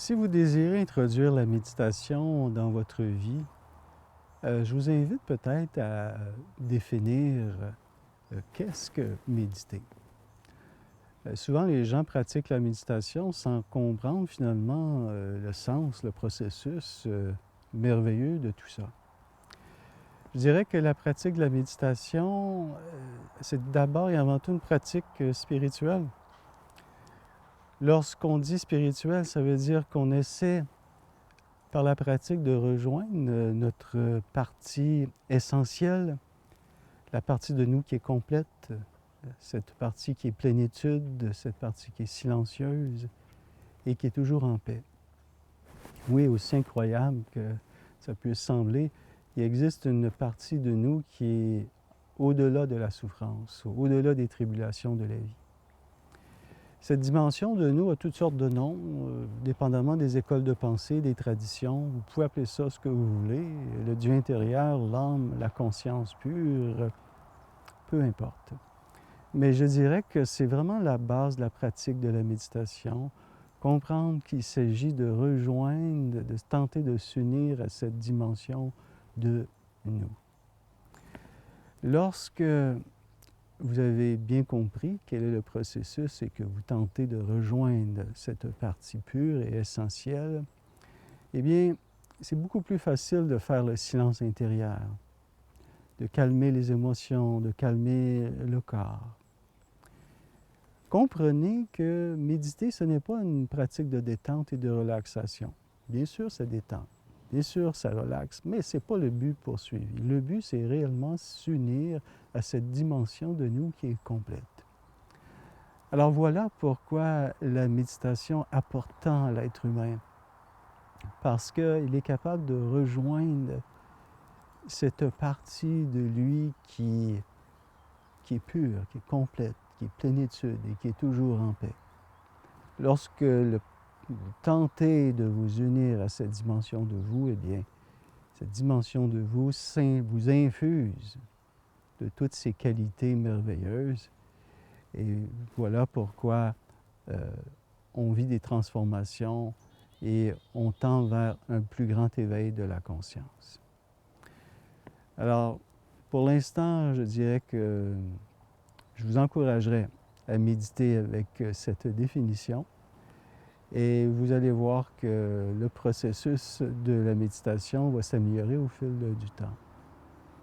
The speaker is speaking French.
Si vous désirez introduire la méditation dans votre vie, je vous invite peut-être à définir qu'est-ce que méditer. Souvent, les gens pratiquent la méditation sans comprendre finalement le sens, le processus merveilleux de tout ça. Je dirais que la pratique de la méditation, c'est d'abord et avant tout une pratique spirituelle. Lorsqu'on dit spirituel, ça veut dire qu'on essaie par la pratique de rejoindre notre partie essentielle, la partie de nous qui est complète, cette partie qui est plénitude, cette partie qui est silencieuse et qui est toujours en paix. Oui, aussi incroyable que ça puisse sembler, il existe une partie de nous qui est au-delà de la souffrance, au-delà des tribulations de la vie. Cette dimension de nous a toutes sortes de noms, dépendamment des écoles de pensée, des traditions. Vous pouvez appeler ça ce que vous voulez, le Dieu intérieur, l'âme, la conscience pure, peu importe. Mais je dirais que c'est vraiment la base de la pratique de la méditation, comprendre qu'il s'agit de rejoindre, de tenter de s'unir à cette dimension de nous. Lorsque vous avez bien compris quel est le processus et que vous tentez de rejoindre cette partie pure et essentielle, eh bien, c'est beaucoup plus facile de faire le silence intérieur, de calmer les émotions, de calmer le corps. Comprenez que méditer, ce n'est pas une pratique de détente et de relaxation. Bien sûr, ça détend. Bien sûr, ça relaxe, mais ce n'est pas le but poursuivi. Le but, c'est réellement s'unir à cette dimension de nous qui est complète. Alors voilà pourquoi la méditation apporte tant à l'être humain. Parce qu'il est capable de rejoindre cette partie de lui qui est pure, qui est complète, qui est plénitude et qui est toujours en paix. Lorsque vous tentez de vous unir à cette dimension de vous, eh bien, cette dimension de vous vous infuse de toutes ces qualités merveilleuses. Et voilà pourquoi on vit des transformations et on tend vers un plus grand éveil de la conscience. Alors, pour l'instant, je dirais que je vous encouragerais à méditer avec cette définition. Et vous allez voir que le processus de la méditation va s'améliorer au fil du temps.